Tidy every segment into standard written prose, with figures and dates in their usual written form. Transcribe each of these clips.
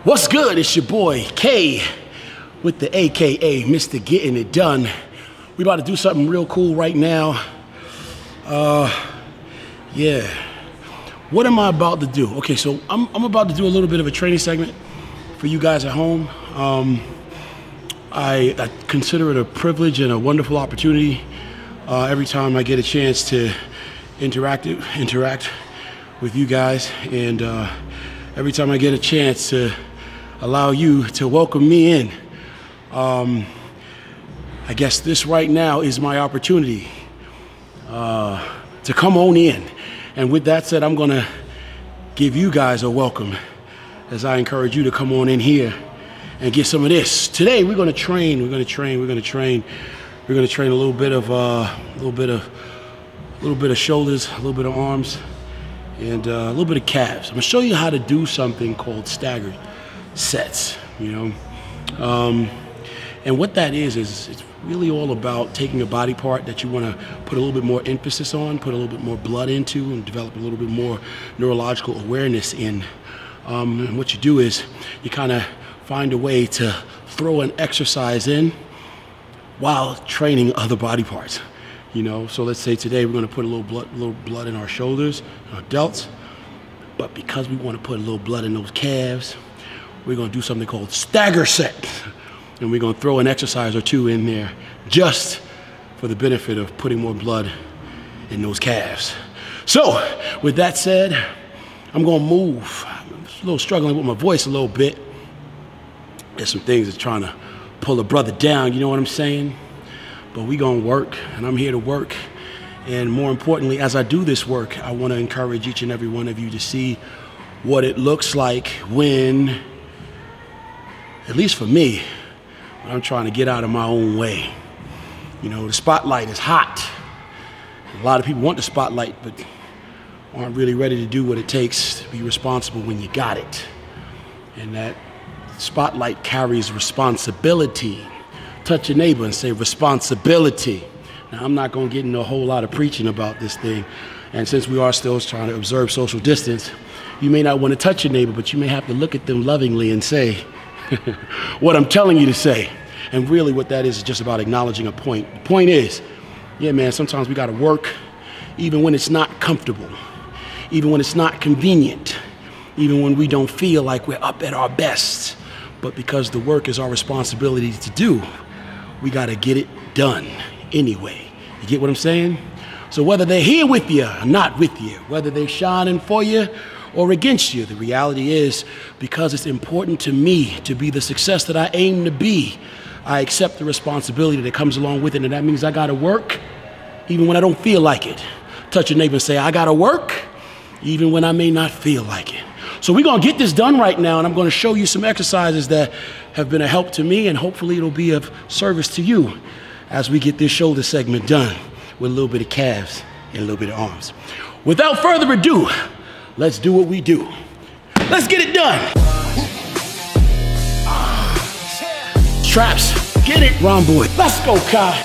What's good? It's your boy K with the AKA Mr. Getting It Done. We about to do something real cool right now. Yeah. What am I about to do? Okay, so I'm about to do a little bit of a training segment for you guys at home. I consider it a privilege and a wonderful opportunity every time I get a chance to interact with you guys, and every time I get a chance to allow you to welcome me in. I guess this right now is my opportunity to come on in. And with that said, I'm gonna give you guys a welcome as I encourage you to come on in here and get some of this. Today we're gonna train. We're gonna train a little bit of shoulders, a little bit of arms, and a little bit of calves. I'm gonna show you how to do something called staggered sets, you know. And what that is it's really all about taking a body part that you want to put a little bit more emphasis on, put a little bit more blood into, and develop a little bit more neurological awareness in. And what you do is you kind of find a way to throw an exercise in while training other body parts, you know. So let's say today we're going to put a little blood in our shoulders, our delts, but because we want to put a little blood in those calves, we're going to do something called stagger set. And we're going to throw an exercise or two in there just for the benefit of putting more blood in those calves. So with that said, I'm going to move. I'm a little struggling with my voice a little bit. There's some things that's trying to pull a brother down, you know what I'm saying? But we're going to work, and I'm here to work. And more importantly, as I do this work, I want to encourage each and every one of you to see what it looks like when, at least for me, I'm trying to get out of my own way. You know, the spotlight is hot. A lot of people want the spotlight, but aren't really ready to do what it takes to be responsible when you got it. And that spotlight carries responsibility. Touch your neighbor and say responsibility. Now, I'm not going to get into a whole lot of preaching about this thing. And since we are still trying to observe social distance, you may not want to touch your neighbor, but you may have to look at them lovingly and say what I'm telling you to say. And really what that is just about acknowledging a point. The point is, yeah, man, sometimes we got to work even when it's not comfortable, even when it's not convenient, even when we don't feel like we're up at our best. But because the work is our responsibility to do, we got to get it done anyway. You get what I'm saying? So whether they're here with you or not with you, whether they're shining for you or against you, the reality is, because it's important to me to be the success that I aim to be, I accept the responsibility that comes along with it, and that means I gotta work even when I don't feel like it. Touch your neighbor and say, I gotta work even when I may not feel like it. So we're gonna get this done right now, and I'm gonna show you some exercises that have been a help to me, and hopefully it'll be of service to you as we get this shoulder segment done with a little bit of calves and a little bit of arms. Without further ado, let's do what we do. Let's get it done. Straps, get it, Ron boy. Let's go, Kai.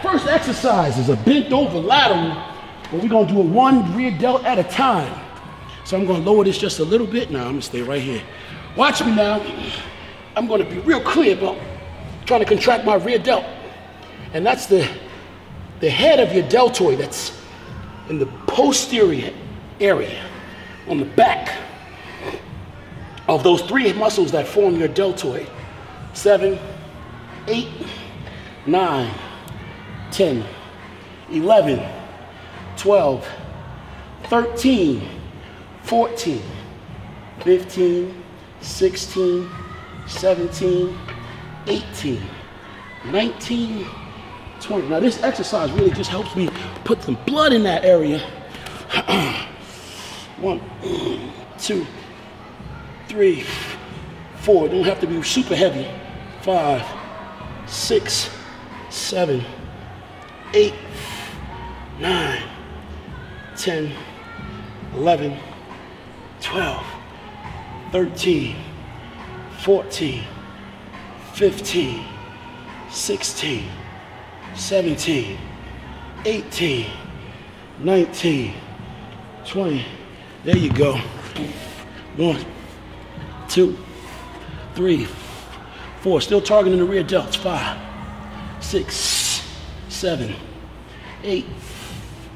First exercise is a bent over lateral, but we're gonna do it one rear delt at a time. So I'm gonna lower this just a little bit. Now I'm gonna stay right here. Watch me now. I'm gonna be real clear about trying to contract my rear delt. And that's the head of your deltoid that's in the posterior area, on the back of those three muscles that form your deltoid. 7, 8, 9, 10, 11, 12, 13, 14, 15, 16, 17, 18, 19, 20. Now this exercise really just helps me put some blood in that area. 1, 2, 3, 4. Don't have to be super heavy. 5, 6, 7, 8, 9, 10, 11, 12, 13, 14, 15, 16, 17, 18, 19, 20. There you go. 1, 2, 3, 4. Still targeting the rear delts. 5, 6, 7, 8,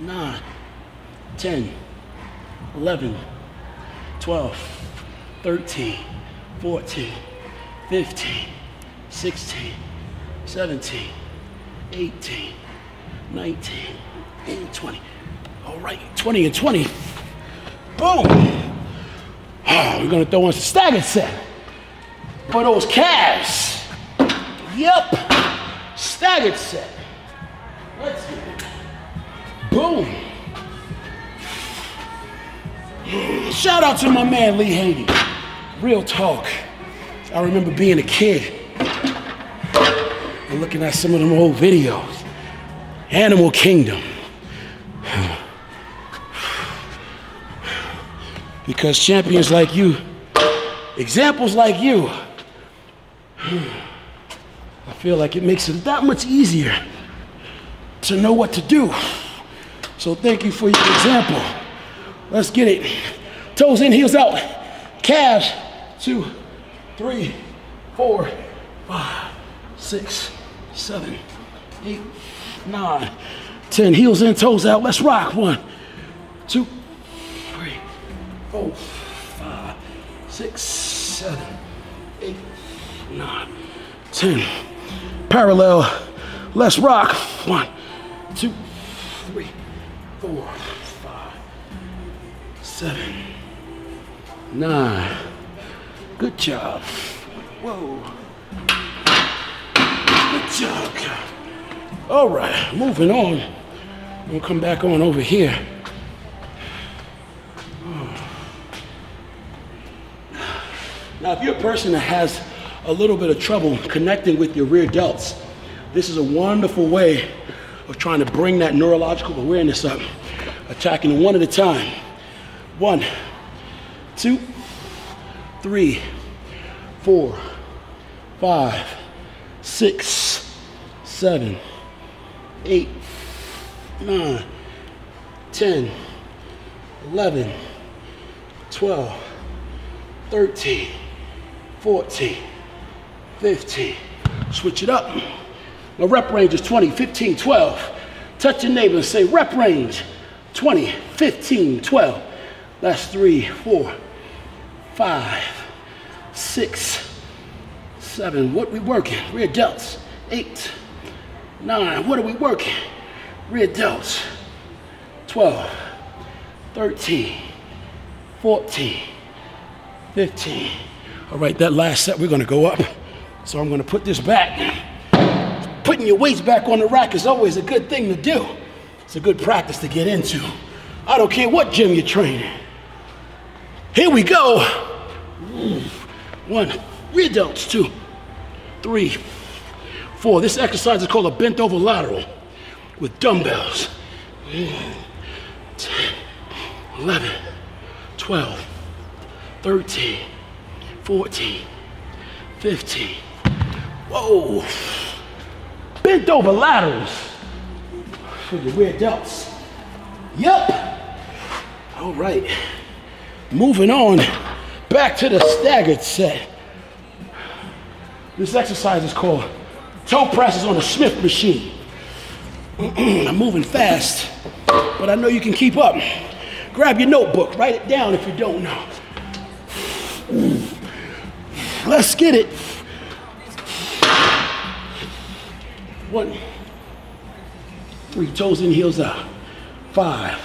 9, 10, 11, 12, 13, 14, 15, 16, 17, 18, 19, and 20. All right, 20 and 20. Boom. Oh, we're gonna throw in some staggered set for those calves. Yep, staggered set. Let's get it. Boom. Shout out to my man Lee Haney. Real talk. I remember being a kid and looking at some of them old videos. Animal Kingdom. Because champions like you, examples like you, I feel like it makes it that much easier to know what to do. So thank you for your example. Let's get it. Toes in, heels out. Calves. 2, 3, 4, 5, 6, 7, 8, 9, 10. Heels in, toes out. Let's rock. 1, 2, 3, 4, 5, 6, 7, 8, 9, 10. Parallel. Let's rock. 1, 2, 3, 4, 5, 7, 9. Good job. Whoa. Good job. All right, moving on. We'll come back on over here. Now, if you're a person that has a little bit of trouble connecting with your rear delts, this is a wonderful way of trying to bring that neurological awareness up, attacking them one at a time. 1, 2, 3, 4, 5, 6, 7, 8, 9, 10, 11, 12, 13, 14, 15. Switch it up. My rep range is 20, 15, 12. Touch your neighbor and say rep range 20, 15, 12. That's 3, 4, 5, 6, 7. What we working? Rear delts. 8, 9. What are we working? Rear delts. 12, 13, 14, 15. All right, that last set we're gonna go up. So I'm gonna put this back. Putting your weights back on the rack is always a good thing to do. It's a good practice to get into. I don't care what gym you're training. Here we go. 1, rear delts. 2, 3, 4. This exercise is called a bent over lateral with dumbbells. 10, 11, 12, 13, 14, 15. Whoa. Bent over laterals for your rear delts. Yup. All right. Moving on back to the staggered set. This exercise is called toe presses on the Smith machine. I'm moving fast, but I know you can keep up. Grab your notebook, write it down if you don't know. Let's get it. 1, 3, toes in, heels out. 5,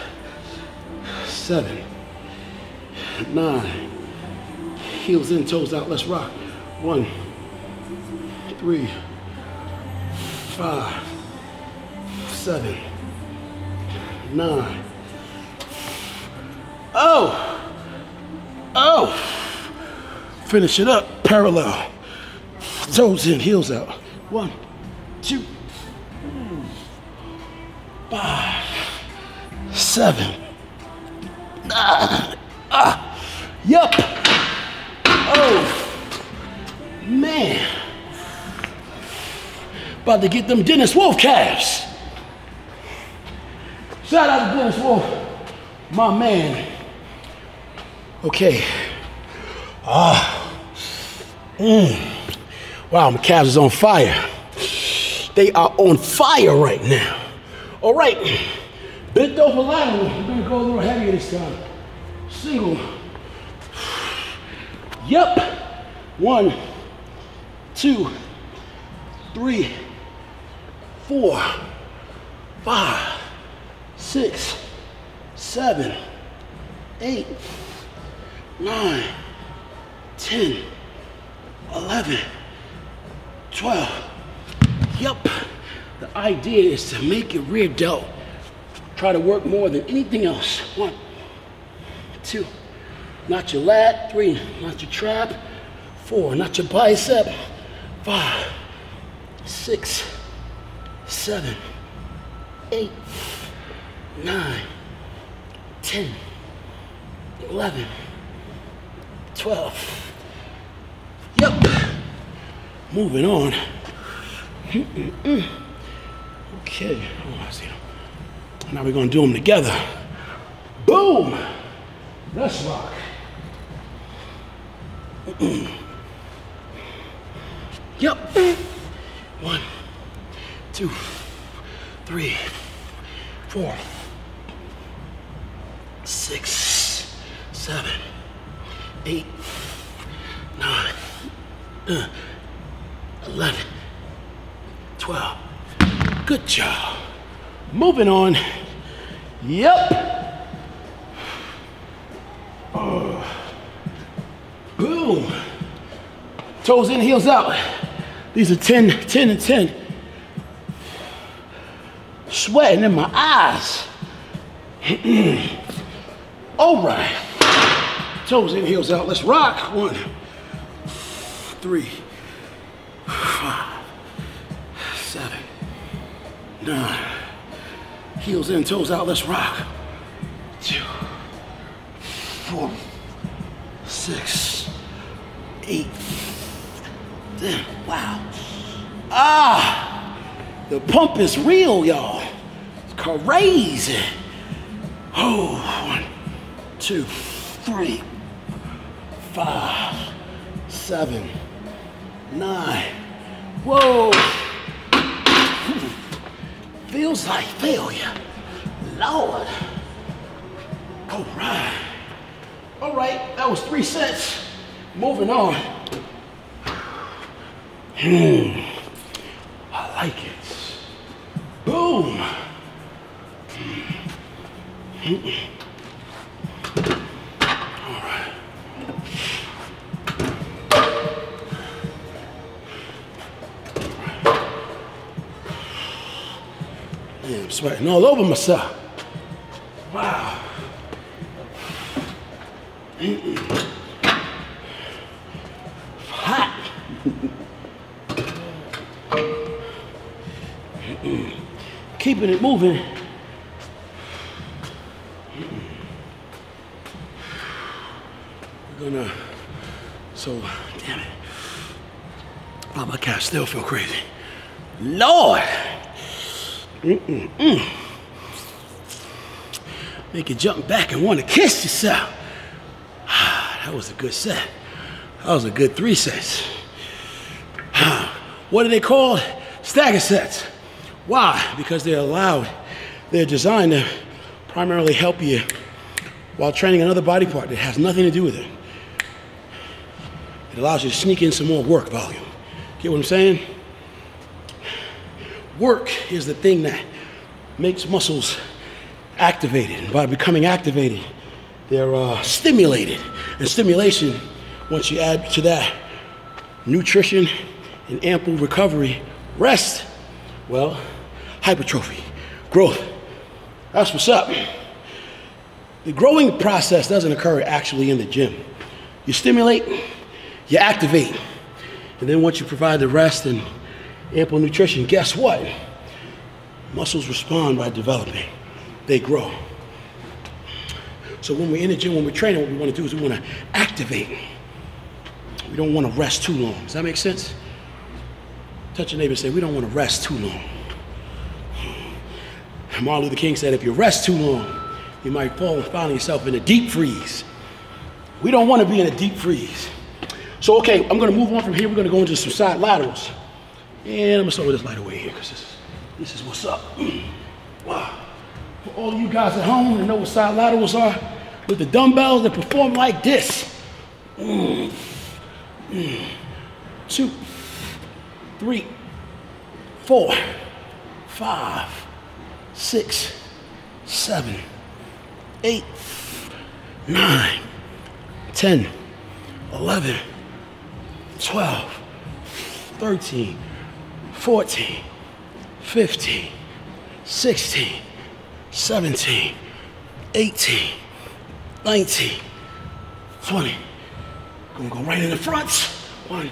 7, 9, heels in, toes out. Let's rock. 1, 3, 5, 7, 9. Oh. Finish it up. Parallel. Toes in, heels out. 1, 2, 5, 7, 9. Yup. Oh, man. About to get them Dennis Wolf calves. Shout out to Dennis Wolf, my man. Okay. Wow, my calves is on fire. They are on fire right now. All right, bent over lateral. We're gonna go a little heavier this time. Single. Yep. 1, 2, 3, 4, 5, 6, 7, 8, 9, 10, 11, 12. Yep. The idea is to make your rear delt try to work more than anything else. 1, 2, not your lat. 3, not your trap. 4, not your bicep. 5, 6, 7, 8, 9, 10, 11, 12. Yep. Moving on. Okay. Oh, I see them. Now we're going to do them together. Boom. Let's rock. Yep. 1, 2, 3, 4, 6, 7, 8, 9, 11, 12. Good job. Moving on. Yep. Boom. Toes in, heels out. These are 10, 10, and 10. Sweating in my eyes. All right. Toes in, heels out. Let's rock. 1, 3, 5, 7, 9. Heels in, toes out. Let's rock. 2, 4, 6, 8, 10. Wow. Ah, the pump is real, y'all. It's crazy. Oh, 1, 2, 3, 5, 7, 9. Whoa. Feels like failure. Lord. All right. All right, that was 3 sets. Moving on. I like it. Boom. All right. Man, I'm sweating all over myself. Wow. Hot. Keeping it moving. We're gonna, so, damn it. Oh, my calves still feel crazy. Lord. Make you jump back and want to kiss yourself. That was a good set. That was a good 3 sets. What are they called? Stagger sets. Why? Because they're designed to primarily help you while training another body part that has nothing to do with it. It allows you to sneak in some more work volume. Get what I'm saying? Work is the thing that makes muscles activated. And by becoming activated, they're stimulated. And stimulation, once you add to that nutrition and ample recovery, rest, well, hypertrophy, growth. That's what's up. The growing process doesn't occur actually in the gym. You stimulate, you activate, and then once you provide the rest and ample nutrition, guess what? Muscles respond by developing. They grow. So when we're in the gym, when we're training, what we want to do is we want to activate. We don't want to rest too long. Does that make sense? Touch your neighbor and say, we don't want to rest too long. Martin Luther King said, if you rest too long, you might find yourself in a deep freeze. We don't want to be in a deep freeze. So, okay, I'm gonna move on from here. We're gonna go into some side laterals. And I'm gonna start with this lighter weight here, because this is what's up. Wow. For all of you guys at home that know what side laterals are, with the dumbbells that perform like this. 2, 3, 4, 5, 6, 7, 8, 9, 10, 11, 12, 13, 14, 15, 16, 17, 18, 19, 20. Gonna go right in the front. 1,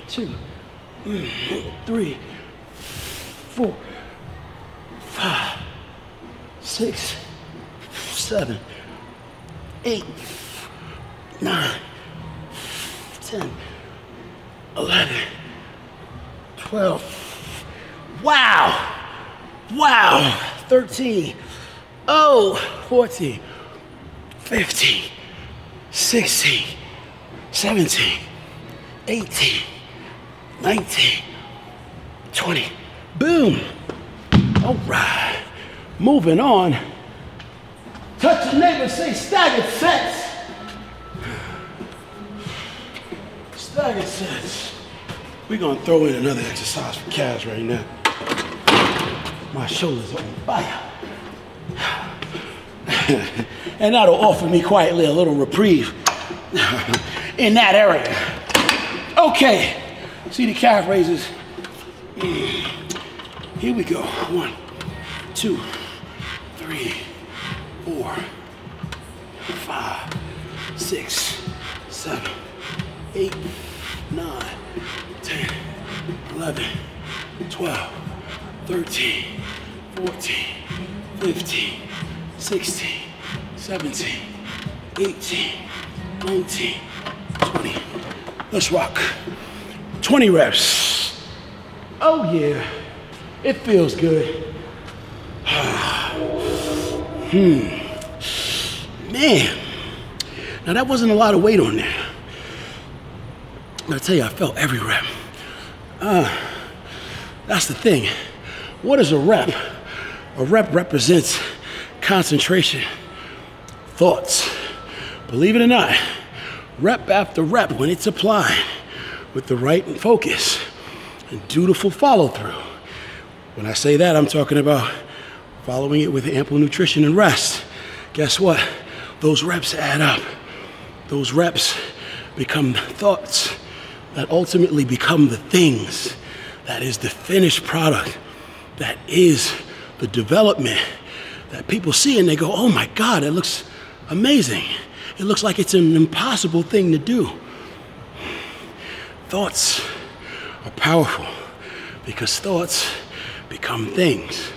2, 3, 4, 5, 6, 7, 8, 9, 10, 11, 12. Wow. Wow. 13. Oh, 14, 15, 16, 17, 18, 19, 20. Boom. All right. Moving on. Touch your neighbor, say staggered sets. Staggered sets. We're gonna throw in another exercise for calves right now. My shoulders are on fire. And that'll offer me quietly a little reprieve in that area. Okay, see the calf raises. Here we go. 1, 2, 3, 4, 5, 6, 7, 8, 9, 10, 11, 12, 13, 14, 15, 16, 17, 18, 19, 20. Let's rock. 20 reps. Oh yeah, it feels good. Man, now that wasn't a lot of weight on there. I'm gonna tell you, I felt every rep. That's the thing. What is a rep? A rep represents concentration, thoughts. Believe it or not, rep after rep, when it's applied with the right focus and dutiful follow through. When I say that, I'm talking about following it with ample nutrition and rest. Guess what? Those reps add up. Those reps become thoughts that ultimately become the things that is the finished product, that is the development that people see and they go, oh my God, it looks amazing. It looks like it's an impossible thing to do. Thoughts are powerful because thoughts become things.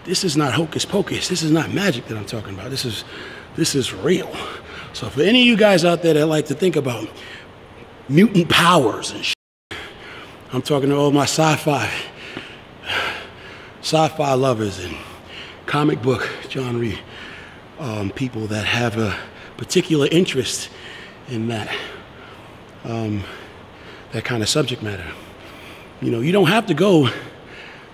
This is not hocus pocus. This is not magic that I'm talking about. This is real. So for any of you guys out there that like to think about mutant powers and shit, I'm talking to all my sci-fi lovers and comic book genre people that have a particular interest in that kind of subject matter. You know, you don't have to go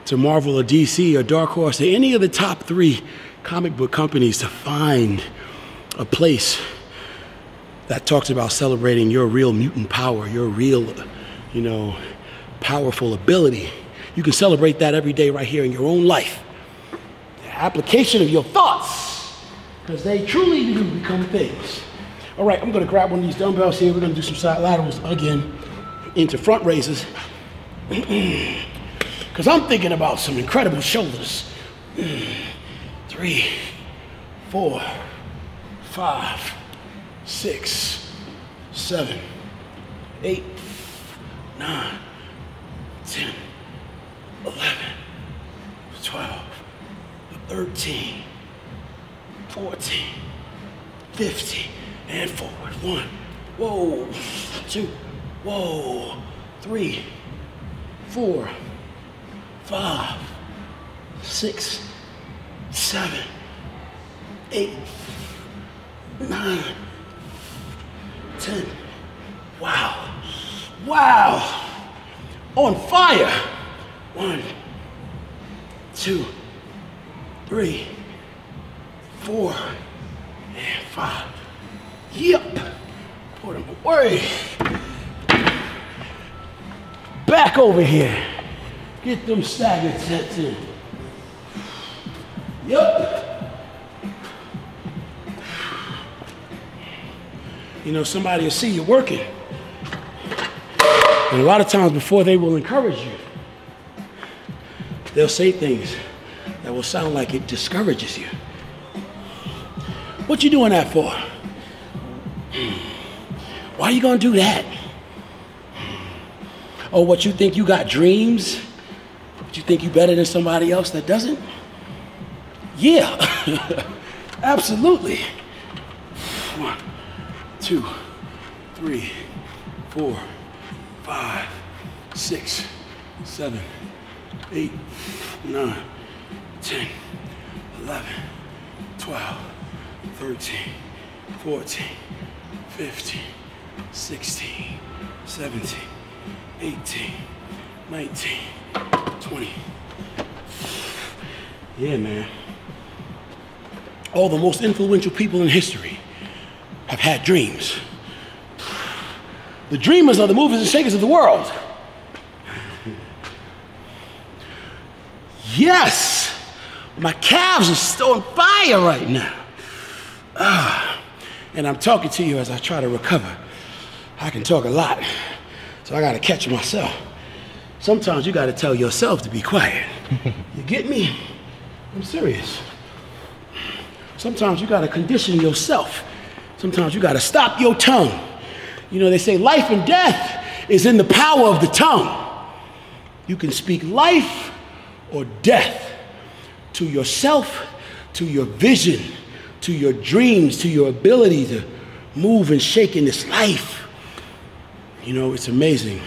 to Marvel or DC or Dark Horse or any of the top 3 comic book companies to find a place that talks about celebrating your real mutant power, your real, you know, powerful ability. You can celebrate that every day right here in your own life. The application of your thoughts, because they truly do become things. All right, I'm gonna grab one of these dumbbells here. We're gonna do some side laterals again into front raises. Because I'm thinking about some incredible shoulders. 3, 4, 5, 6, 7, 8, 9, 10, 11, 12, 13, 14, 15, and forward. 1, whoa, 2, whoa, 3, 4, 5, 6, 7, 8, 9, 10, Wow. Wow. On fire. 1, 2, 3, 4, and 5. Yep. Put them away. Back over here. Get them staggered sets in. Yep. You know, somebody will see you working. And a lot of times before they will encourage you, they'll say things that will sound like it discourages you. What you doing that for? Why are you gonna do that? Oh, what, you think you got dreams? What, you think you better than somebody else that doesn't? Yeah, absolutely. 1, 2, 3, 4, 5, 6, 7, 8, 9, 10, 11, 12, 13, 14, 15, 16, 17, 18, 19, 20. Yeah, man. All the most influential people in history have had dreams. The dreamers are the movers and shakers of the world. Yes, my calves are still on fire right now. And I'm talking to you as I try to recover. I can talk a lot, so I gotta catch myself. Sometimes you gotta tell yourself to be quiet. You get me? I'm serious. Sometimes you gotta condition yourself. Sometimes you gotta stop your tongue. You know, they say life and death is in the power of the tongue. You can speak life or death to yourself, to your vision, to your dreams, to your ability to move and shake in this life. You know, it's amazing.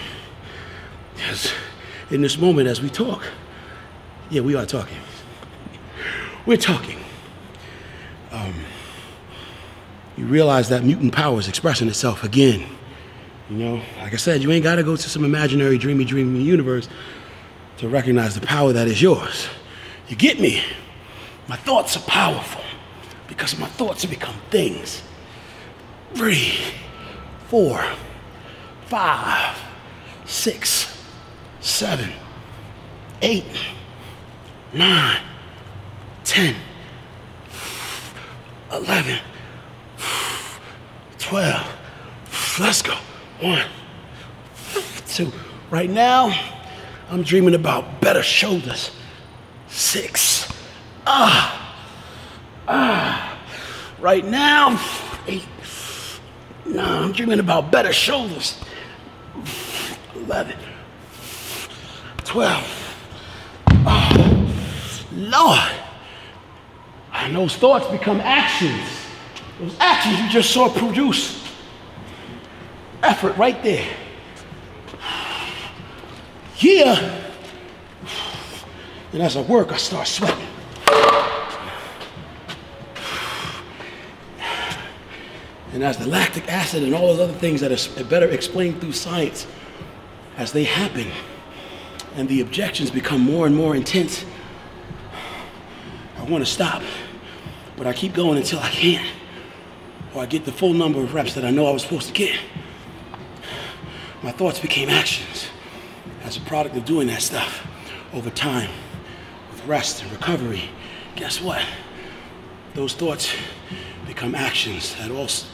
Because in this moment as we talk, yeah, we are talking. We're talking. You realize that mutant power is expressing itself again. You know, like I said, you ain't got to go to some imaginary, dreamy universe to recognize the power that is yours. You get me? My thoughts are powerful because my thoughts have become things. 3, 4, 5, 6, 7, 8, 9, 10, 11, 12. Let's go. 1, 2. Right now, I'm dreaming about better shoulders. 6. Right now, 8, 9. I'm dreaming about better shoulders. 11, 12. Oh, Lord. And those thoughts become actions. Those actions you just saw produce effort right there. Yeah. And as I work, I start sweating. And as the lactic acid and all those other things that are better explained through science, as they happen, and the objections become more and more intense, I want to stop, but I keep going until I can't, or I get the full number of reps that I know I was supposed to get. My thoughts became actions as a product of doing that stuff over time, with rest and recovery. Guess what? Those thoughts become actions that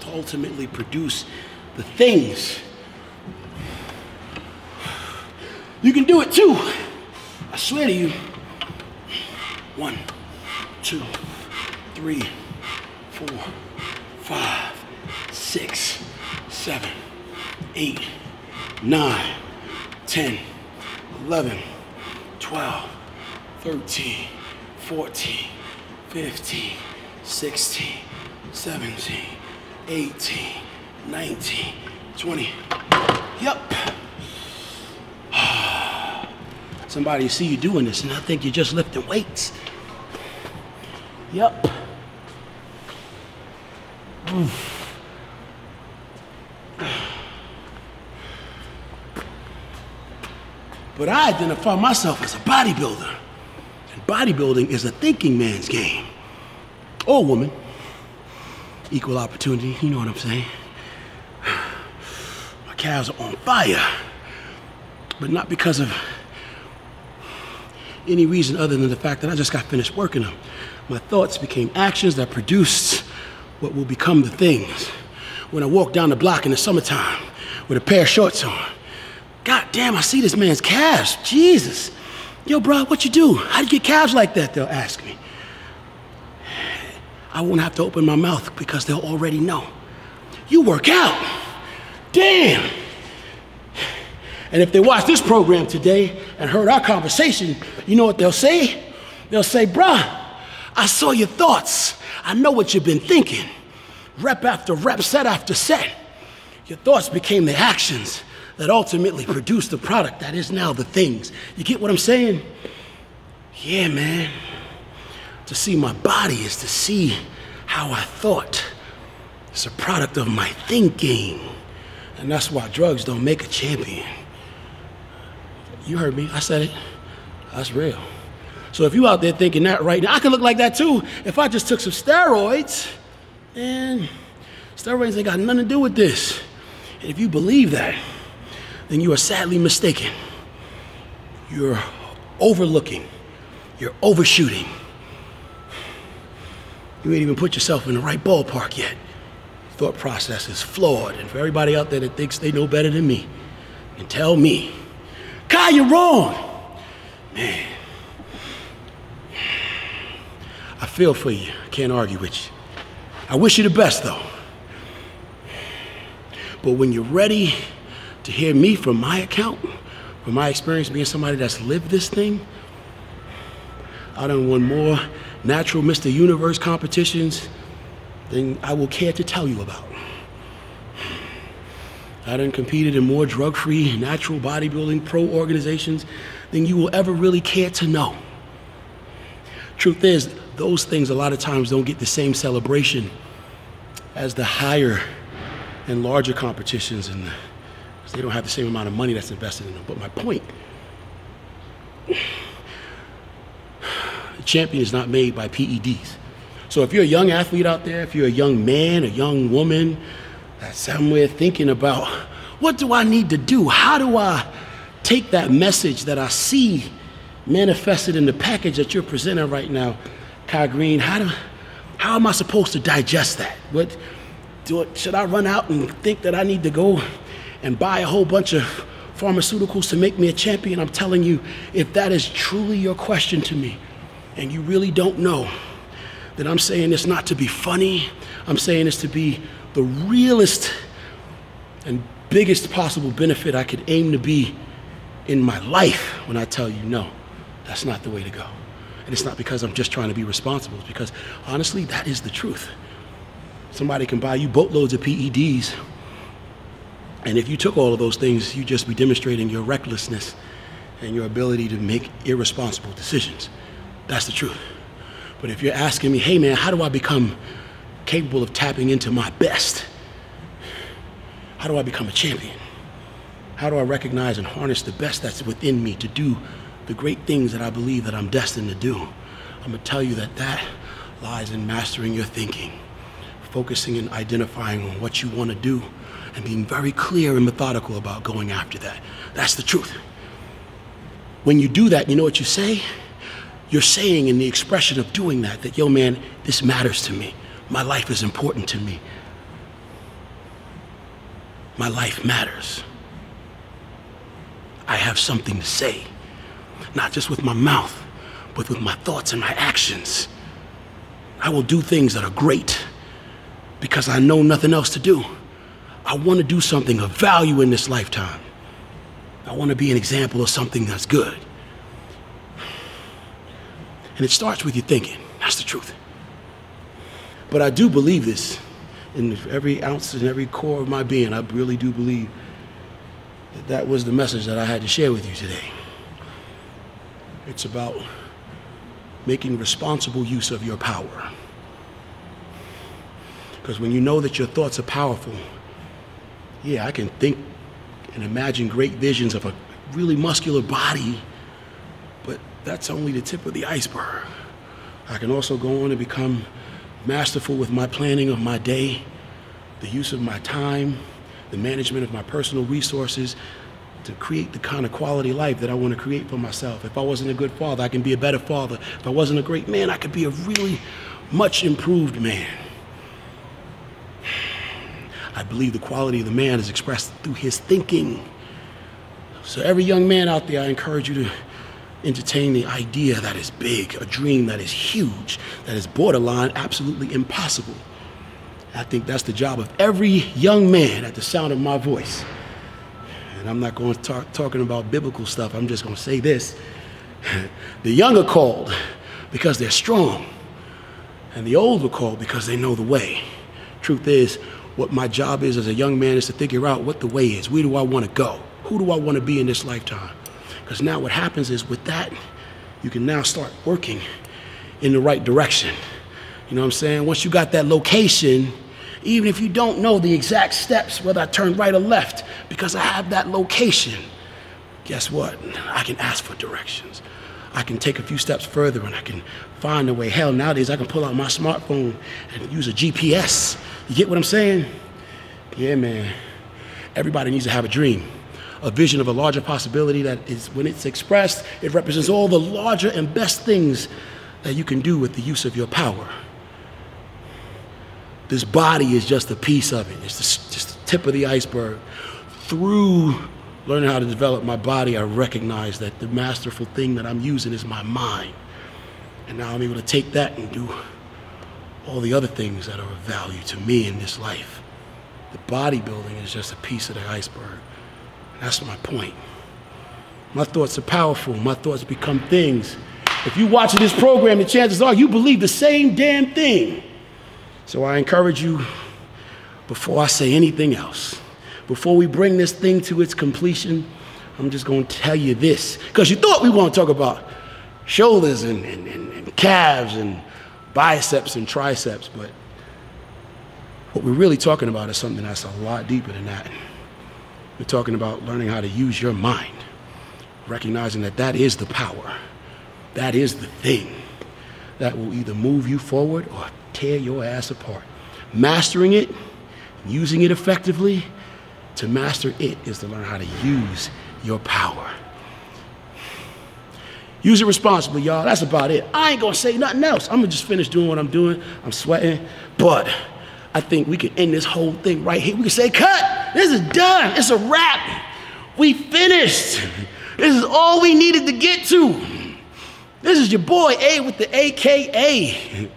ultimately produce the things. You can do it too. I swear to you. 1, 2, 3, 4, 5, 6, 7, 8, 9, 10, 11, 12, 13, 14, 15, 16, 17, 18, 19, 20. Yup. Somebody see you doing this and I think you're just lifting weights. Yup. But I identify myself as a bodybuilder. And bodybuilding is a thinking man's game. Or woman. Equal opportunity, you know what I'm saying? My calves are on fire. But not because of any reason other than the fact that I just got finished working them. My thoughts became actions that produced what will become the things. When I walk down the block in the summertime with a pair of shorts on, God damn, I see this man's calves. Jesus. Yo, bro, what you do? How do you get calves like that? They'll ask me. I won't have to open my mouth because they'll already know. You work out. Damn. And if they watch this program today and heard our conversation, you know what they'll say? They'll say, bruh, I saw your thoughts. I know what you've been thinking. Rep after rep, set after set. Your thoughts became the actions that ultimately produced the product that is now the things. You get what I'm saying? Yeah, man. To see my body is to see how I thought. It's a product of my thinking. And that's why drugs don't make a champion. You heard me, I said it. That's real. So if you out there thinking that right now, I could look like that too if I just took some steroids. And steroids ain't got nothing to do with this. And if you believe that, then you are sadly mistaken. You're overlooking. You're overshooting. You ain't even put yourself in the right ballpark yet. Thought process is flawed. And for everybody out there that thinks they know better than me, and tell me, Kai, you're wrong. Man, I feel for you. I can't argue with you. I wish you the best, though. But when you're ready to hear me from my account, from my experience being somebody that's lived this thing, I done won more natural Mr. Universe competitions than I will care to tell you about. I done competed in more drug-free, natural bodybuilding pro organizations than you will ever really care to know. Truth is, those things a lot of times don't get the same celebration as the higher and larger competitions, and they don't have the same amount of money that's invested in them. But my point, the champion is not made by PEDs. So if you're a young athlete out there, if you're a young man, a young woman, that's somewhere thinking about, what do I need to do? How do I take that message that I see manifested in the package that you're presenting right now, Kai Greene? How am I supposed to digest that? Should I run out and think that I need to go and buy a whole bunch of pharmaceuticals to make me a champion? I'm telling you, if that is truly your question to me, and you really don't know, then I'm saying this not to be funny. I'm saying this to be the realest and biggest possible benefit I could aim to be in my life when I tell you, no, that's not the way to go. And it's not because I'm just trying to be responsible. It's because, honestly, that is the truth. Somebody can buy you boatloads of PEDs, and if you took all of those things, you'd just be demonstrating your recklessness and your ability to make irresponsible decisions. That's the truth. But if you're asking me, hey man, how do I become capable of tapping into my best? How do I become a champion? How do I recognize and harness the best that's within me to do the great things that I believe that I'm destined to do? I'm gonna tell you that that lies in mastering your thinking, focusing and identifying on what you wanna do, and being very clear and methodical about going after that. That's the truth. When you do that, you know what you say? You're saying in the expression of doing that, yo man, this matters to me. My life is important to me. My life matters. I have something to say, not just with my mouth, but with my thoughts and my actions. I will do things that are great because I know nothing else to do. I want to do something of value in this lifetime. I want to be an example of something that's good. And it starts with your thinking. That's the truth. But I do believe this in every ounce and every core of my being. I really do believe that that was the message that I had to share with you today. It's about making responsible use of your power. Because when you know that your thoughts are powerful, yeah, I can think and imagine great visions of a really muscular body, but that's only the tip of the iceberg. I can also go on and become masterful with my planning of my day, the use of my time, the management of my personal resources to create the kind of quality life that I want to create for myself. If I wasn't a good father, I can be a better father. If I wasn't a great man, I could be a really much improved man. I believe the quality of the man is expressed through his thinking. So every young man out there, I encourage you to entertain the idea that is big, a dream that is huge, that is borderline absolutely impossible. I think that's the job of every young man at the sound of my voice. And I'm not going to talking about biblical stuff. I'm just going to say this. The young are called because they're strong, and the old are called because they know the way. Truth is, what my job is as a young man is to figure out what the way is. Where do I want to go? Who do I want to be in this lifetime? Because now what happens is with that, you can now start working in the right direction. You know what I'm saying? Once you got that location, even if you don't know the exact steps, whether I turn right or left, because I have that location, guess what? I can ask for directions. I can take a few steps further and I can find a way. Hell, nowadays I can pull out my smartphone and use a GPS. You get what I'm saying? Yeah, man. Everybody needs to have a dream, a vision of a larger possibility that is, when it's expressed, it represents all the larger and best things that you can do with the use of your power. This body is just a piece of it. It's just the tip of the iceberg. Through learning how to develop my body, I recognize that the masterful thing that I'm using is my mind. And now I'm able to take that and do all the other things that are of value to me in this life. The bodybuilding is just a piece of the iceberg. That's my point. My thoughts are powerful. My thoughts become things. If you're watching this program, the chances are you believe the same damn thing. So I encourage you, before I say anything else, before we bring this thing to its completion, I'm just going to tell you this. Because you thought we want to talk about shoulders and calves and biceps and triceps, but what we're really talking about is something that's a lot deeper than that. We're talking about learning how to use your mind, recognizing that that is the power. That is the thing that will either move you forward or tear your ass apart. Mastering it, using it effectively, to master it is to learn how to use your power. Use it responsibly, y'all. That's about it. I ain't gonna say nothing else. I'm gonna just finish doing what I'm doing. I'm sweating, but I think we can end this whole thing right here. We can say, cut, this is done. It's a wrap. We finished. This is all we needed to get to. This is your boy, A with the AKA.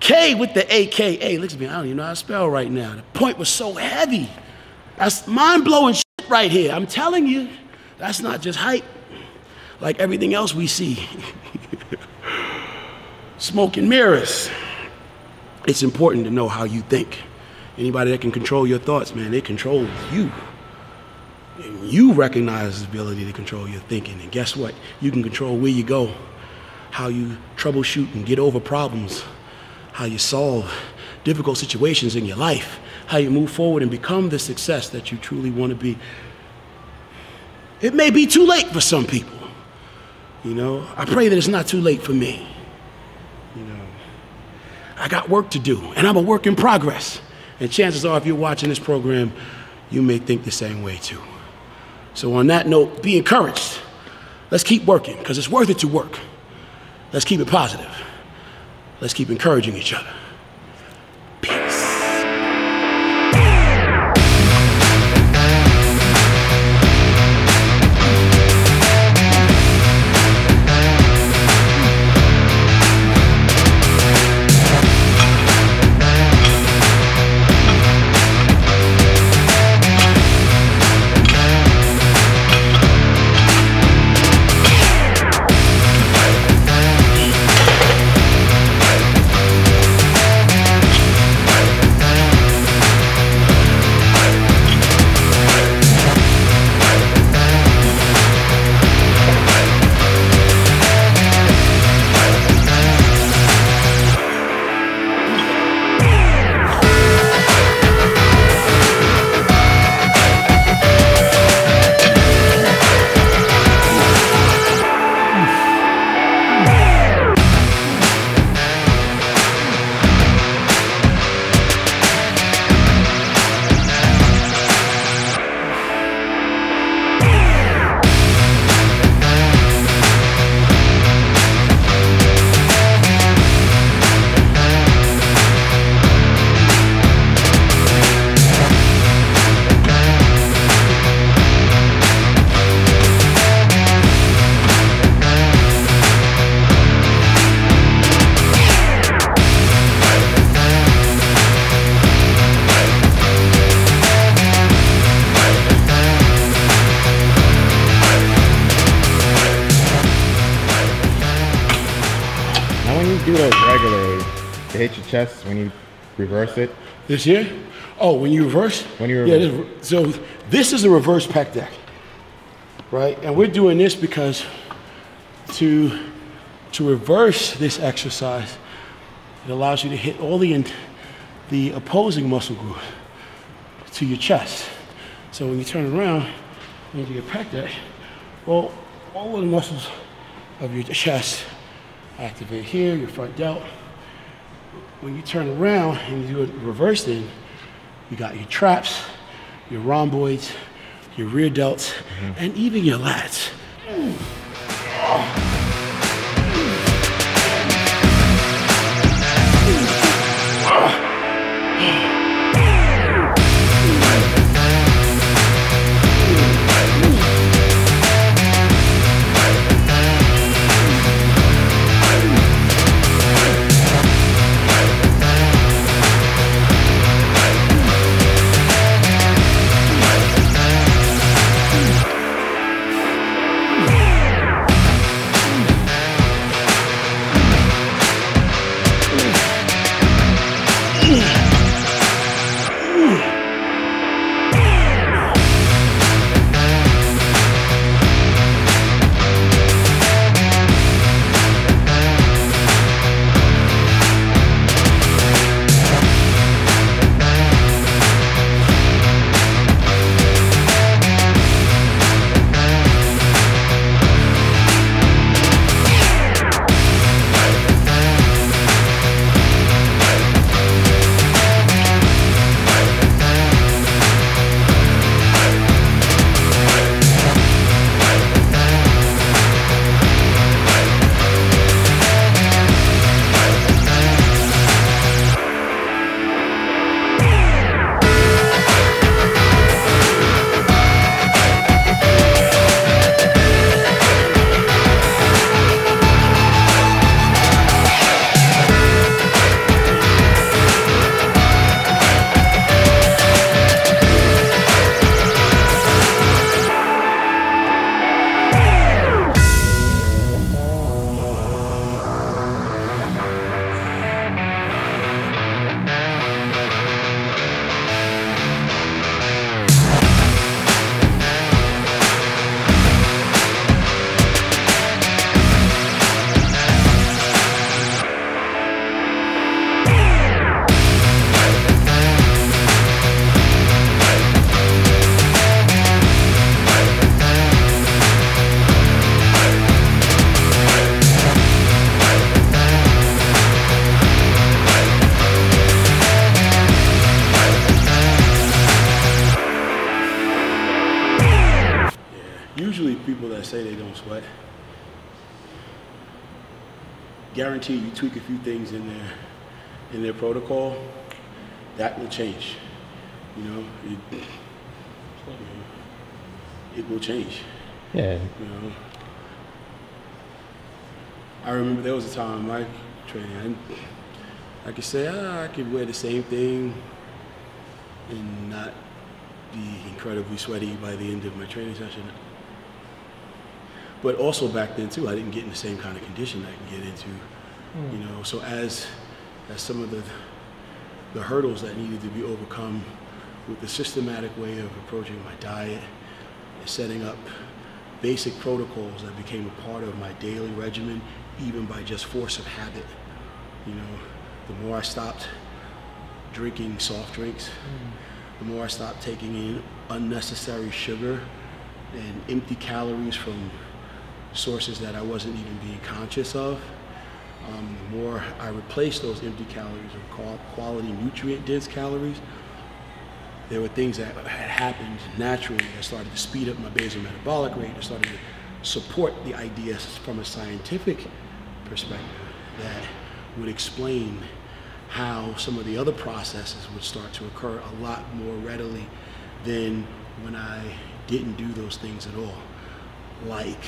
K with the AKA. Listen to me, I don't even know how to spell right now. The point was so heavy. That's mind-blowing shit right here. I'm telling you, that's not just hype like everything else we see. Smoke and mirrors. It's important to know how you think. Anybody that can control your thoughts, man, they control you. And you recognize the ability to control your thinking. And guess what? You can control where you go, how you troubleshoot and get over problems, how you solve difficult situations in your life, how you move forward and become the success that you truly want to be. It may be too late for some people. You know, I pray that it's not too late for me. You know, I got work to do, and I'm a work in progress. And chances are, if you're watching this program, you may think the same way too. So on that note, be encouraged. Let's keep working, because it's worth it to work. Let's keep it positive. Let's keep encouraging each other. do those regularly, they hit your chest when you reverse it. This here? Oh, when you reverse? When you reverse. Yeah, so this is a reverse pec deck, right? And we're doing this because to reverse this exercise, it allows you to hit all the opposing muscle group to your chest. So when you turn around into your pec deck, well, all of the muscles of your chest activate here, your front delt. When you turn around and you do a reverse in, you got your traps, your rhomboids, your rear delts, and even your lats. Usually people that say they don't sweat, guarantee you tweak a few things in their protocol, that will change. You know, it will change. Yeah. You know, I remember there was a time in my training, I could say, I could wear the same thing and not be incredibly sweaty by the end of my training session. But also back then too, I didn't get in the same kind of condition I can get into, you know. So as some of the hurdles that needed to be overcome with the systematic way of approaching my diet and setting up basic protocols that became a part of my daily regimen, even by just force of habit. You know, the more I stopped drinking soft drinks, the more I stopped taking in unnecessary sugar and empty calories from sources that I wasn't even being conscious of. The more I replaced those empty calories with quality nutrient-dense calories, there were things that had happened naturally that started to speed up my basal metabolic rate, that started to support the ideas from a scientific perspective that would explain how some of the other processes would start to occur a lot more readily than when I didn't do those things at all. Like,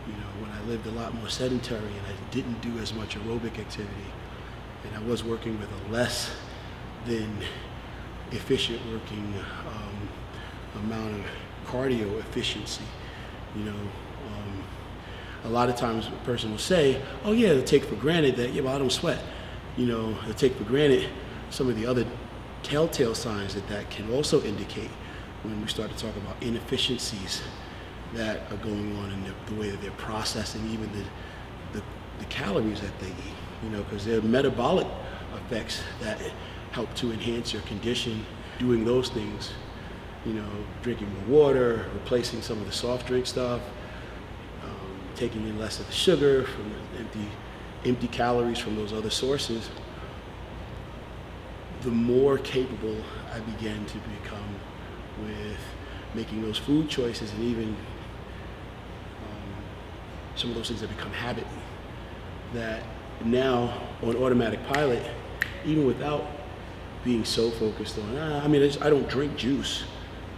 you know, when I lived a lot more sedentary and I didn't do as much aerobic activity, and I was working with a less than efficient working amount of cardio efficiency, you know, a lot of times a person will say, oh yeah, they'll take for granted that, yeah, well, I don't sweat. You know, they'll take for granted some of the other telltale signs that can also indicate when we start to talk about inefficiencies that are going on in the way that they're processing even the calories that they eat, you know, because there are metabolic effects that help to enhance your condition. Doing those things, you know, drinking more water, replacing some of the soft drink stuff, taking in less of the sugar from the empty calories from those other sources, the more capable I began to become with making those food choices, and even some of those things that become habit, that now on automatic pilot, even without being so focused on, I mean, I don't drink juice,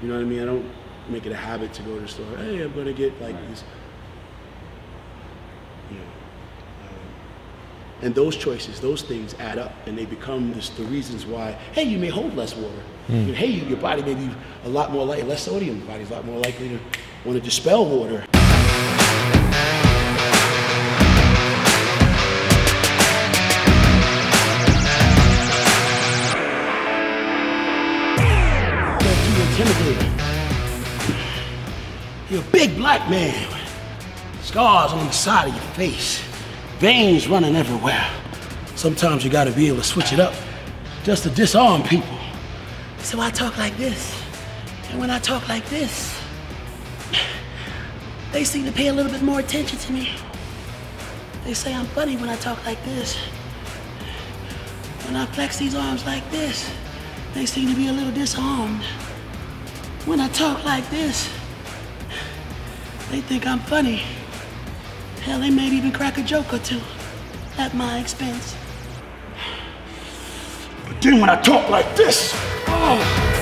you know what I mean? I don't make it a habit to go to the store, hey, I'm gonna get like this, you know. And those choices, those things add up, and they become the reasons why, hey, you may hold less water. You know, hey, your body may be a lot more less sodium, your body's a lot more likely to want to dispel water. Intimidating. You're a big black man with scars on the side of your face, veins running everywhere. Sometimes you gotta be able to switch it up just to disarm people. So I talk like this, and when I talk like this, they seem to pay a little bit more attention to me. They say I'm funny when I talk like this. When I flex these arms like this, they seem to be a little disarmed. When I talk like this, they think I'm funny. Hell, they may even crack a joke or two at my expense. But then when I talk like this, oh.